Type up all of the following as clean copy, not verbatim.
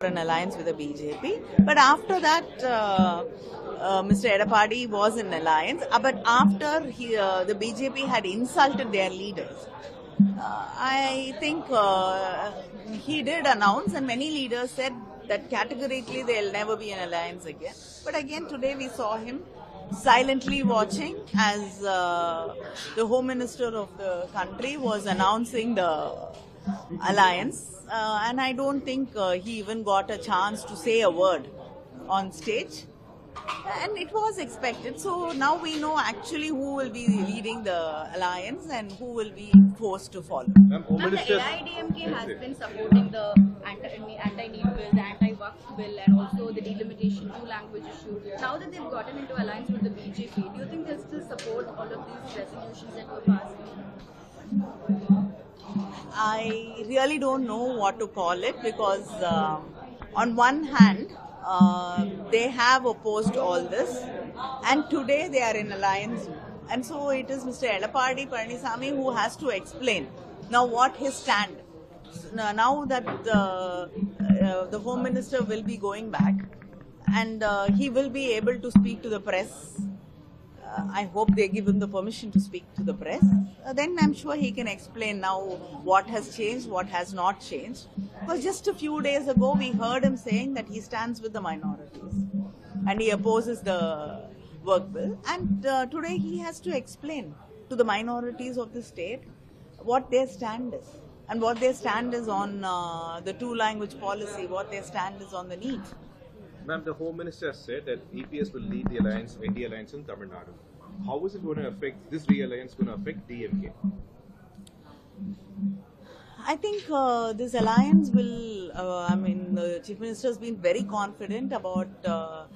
an alliance with the BJP. But after that, Mr. Edappadi was in alliance. But after the BJP had insulted their leaders, I think he did announce, and many leaders said that categorically they'll never be in alliance again. But again, today we saw him silently watching as the Home Minister of the country was announcing the alliance. And I don't think he even got a chance to say a word on stage. And it was expected. So now we know actually who will be leading the alliance and who will be forced to follow. The AIDMK has been supporting the anti-NEET bill, the anti-Waqf bill, and also the delimitation two-language issue. Now that they've gotten into alliance with the BJP, do you think they'll still support all of these resolutions that were passed? I really don't know what to call it because on one hand, they have opposed all this, and today they are in alliance, and so it is Mr. Edappadi Palaniswamy who has to explain now what his stand. Now that the Home Minister will be going back, and he will be able to speak to the press. I hope they give him the permission to speak to the press. Then I'm sure he can explain now what has changed, what has not changed. Because just a few days ago, we heard him saying that he stands with the minorities and he opposes the work bill. And today he has to explain to the minorities of the state what their stand is. And what their stand is on the two-language policy, what their stand is on the NEET. Ma'am, the Home Minister has said that EPS will lead the alliance, NDA alliance in Tamil Nadu. How is it going to affect, this re-alliance going to affect DMK? I think this alliance will, the Chief Minister has been very confident about the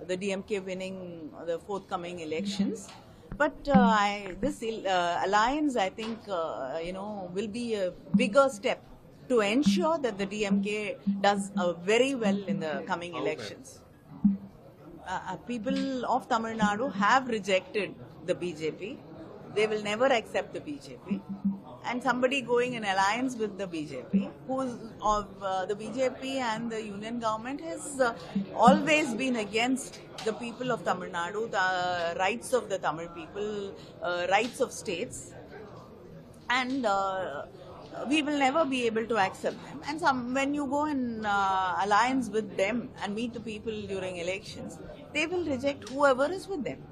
DMK winning the forthcoming elections. But this alliance, I think, will be a bigger step to ensure that the DMK does very well in the coming elections. People of Tamil Nadu have rejected the BJP. They will never accept the BJP. And somebody going in alliance with the BJP, who's of the BJP and the union government has always been against the people of Tamil Nadu, the rights of the Tamil people, rights of states. And we will never be able to accept them. And when you go in alliance with them and meet the people during elections, they will reject whoever is with them.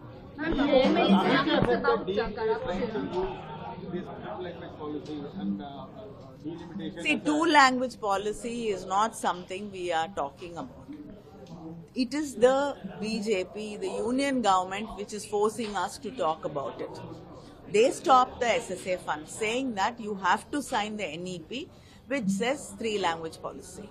See, two-language policy is not something we are talking about. It is the BJP, the union government, which is forcing us to talk about it. They stopped the SSA fund, saying that you have to sign the NEP, which says three-language policy.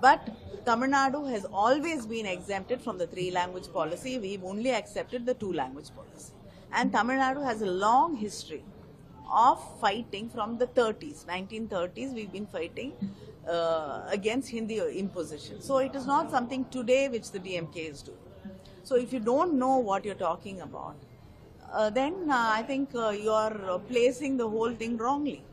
But Tamil Nadu has always been exempted from the three-language policy. We've only accepted the two-language policy. And Tamil Nadu has a long history of fighting from the 30s. 1930s, we've been fighting against Hindi imposition. So it is not something today which the DMK is doing. So if you don't know what you're talking about, then I think you are placing the whole thing wrongly.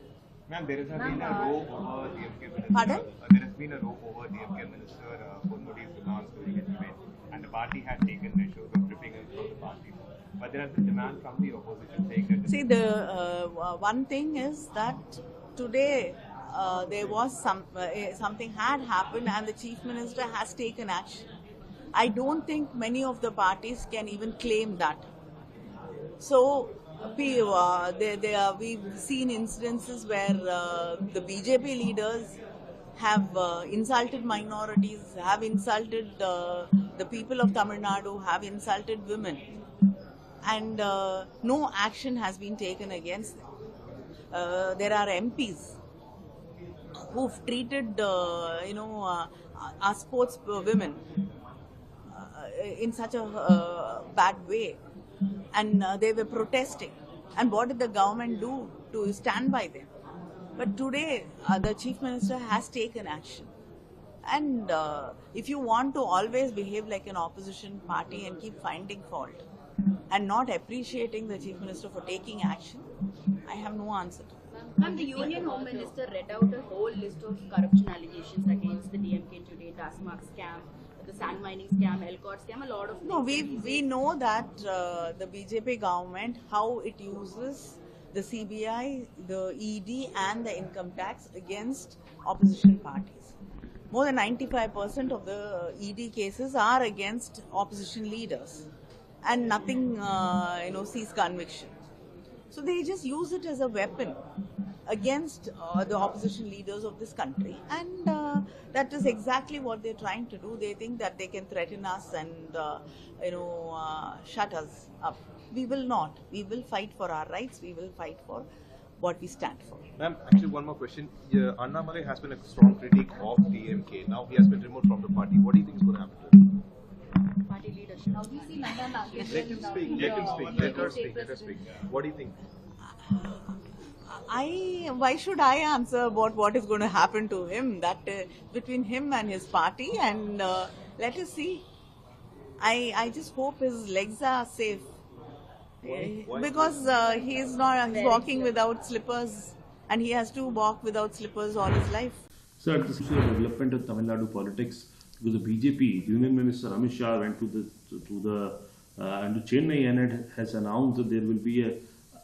Ma'am, there has been a row over DMK Minister. Pardon? There has been a row over DMK Minister Ponmudi Lance during his event, and the party had taken measures of stripping him from the party. But there has been demand from the opposition saying that. See, the one thing is that today there was something had happened, and the Chief Minister has taken action. I don't think many of the parties can even claim that. So, we've seen incidences where the BJP leaders have insulted minorities, have insulted the people of Tamil Nadu, have insulted women, and no action has been taken against them. There are MPs who've treated, our sports women in such a bad way. And they were protesting. And what did the government do to stand by them? But today, the Chief Minister has taken action. And if you want to always behave like an opposition party and keep finding fault and not appreciating the Chief Minister for taking action, I have no answer to that. Ma'am, the Union Home Minister read out a whole list of corruption allegations against the DMK today, Tasmak scam, the sand mining scam, Elcott scam, a lot of things. No, we know that the BJP government, how it uses the CBI, the ED and the income tax against opposition parties. More than 95% of the ED cases are against opposition leaders, and nothing, sees conviction. So they just use it as a weapon against the opposition leaders of this country, and that is exactly what they're trying to do. They think that they can threaten us and shut us up. We will not. We will fight for our rights. We will fight for what we stand for. Ma'am, actually one more question. Annamalai has been a strong critic of DMK. Now he has been removed from the party. What do you think is going to happen to him? Party leadership. Now we see Nanda Nagesh. Let him speak. Let him speak. Let her speak. Let her speak. What do you think? Why should I answer about what is going to happen to him? That between him and his party, and let us see. I just hope his legs are safe. Why? Because he's walking without slippers, and he has to walk without slippers all his life. Sir, this is a development of Tamil Nadu politics because the BJP Union Minister Amit Shah went to Chennai and has announced that there will be a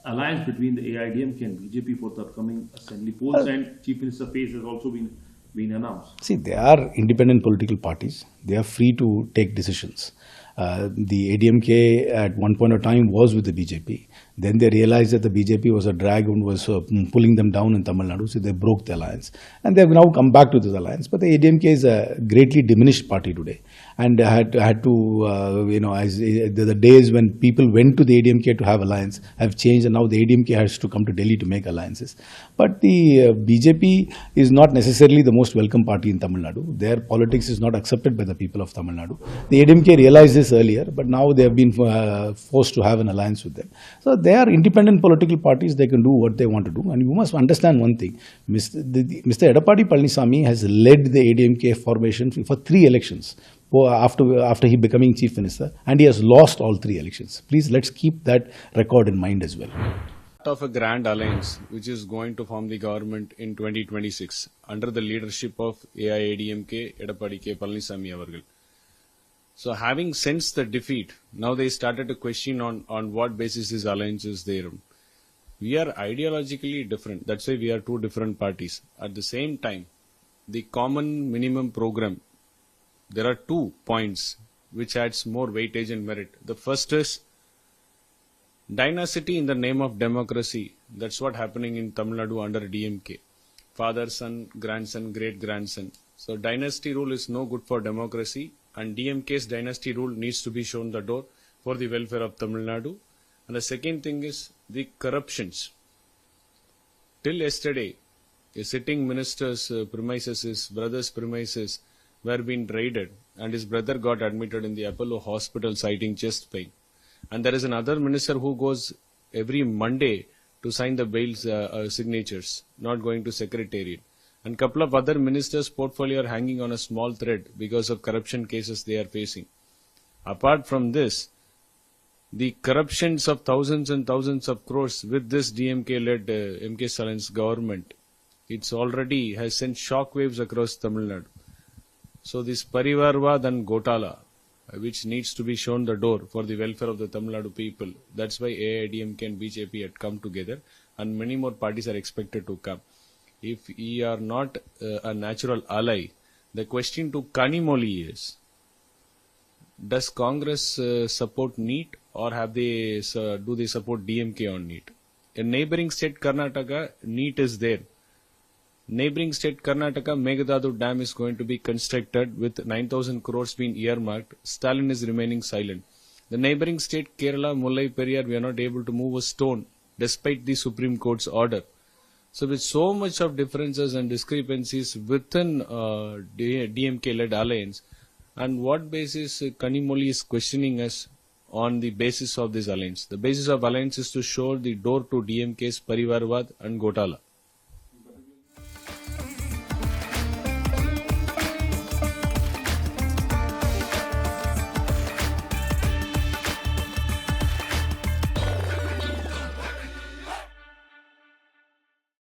alliance between the AIDMK and BJP for the upcoming assembly polls, and Chief Minister Pace has also been announced. See, they are independent political parties. They are free to take decisions. The ADMK at one point of time was with the BJP. Then they realized that the BJP was a drag and was pulling them down in Tamil Nadu, so they broke the alliance. And they have now come back to this alliance. But the ADMK is a greatly diminished party today. And had to as the days when people went to the ADMK to have alliance have changed, and now the ADMK has to come to Delhi to make alliances. But the BJP is not necessarily the most welcome party in Tamil Nadu. Their politics is not accepted by the people of Tamil Nadu. The ADMK realized this earlier, but now they have been forced to have an alliance with them. So they are independent political parties. They can do what they want to do. And you must understand one thing. Mr. Edappadi Palaniswamy has led the ADMK formation for 3 elections after he becoming Chief Minister, and he has lost all 3 elections. Please, let's keep that record in mind as well. Of a grand alliance which is going to form the government in 2026 under the leadership of AIADMK Edappadi K. Palaniswamy avargal. So having sensed the defeat, now they started to question on what basis this alliance is there. We are ideologically different. That's why we are 2 different parties. At the same time, the common minimum program, there are 2 points which adds more weightage and merit. The first is dynasty in the name of democracy. That's what happening in Tamil Nadu under DMK. Father, son, grandson, great-grandson. So dynasty rule is no good for democracy, and DMK's dynasty rule needs to be shown the door for the welfare of Tamil Nadu. And the second thing is the corruptions. Till yesterday, a sitting minister's premises, his brother's premises, were being raided, and his brother got admitted in the Apollo hospital citing chest pain. And there is another minister who goes every Monday to sign the bail signatures, not going to secretariat. And couple of other ministers' portfolio are hanging on a small thread because of corruption cases they are facing. Apart from this, the corruptions of thousands and thousands of crores with this DMK-led MK Stallin's government, it's already has sent shockwaves across Tamil Nadu. So this Parivarvad and Gotala, which needs to be shown the door for the welfare of the Tamil Nadu people. That's why AIDMK and BJP had come together, and many more parties are expected to come. If we are not a natural ally, the question to Kanimoli is, does Congress support NEET, or do they support DMK on NEET? In neighboring state Karnataka, NEET is there. Neighboring state Karnataka, Meghdadu Dam is going to be constructed with 9,000 crores being earmarked. Stalin is remaining silent. The neighboring state Kerala, Mullai Periyar, we are not able to move a stone despite the Supreme Court's order. So with so much of differences and discrepancies within DMK-led alliance, and what basis Kanimoli is questioning us on the basis of this alliance? The basis of alliance is to show the door to DMK's Parivarvad and Gotala.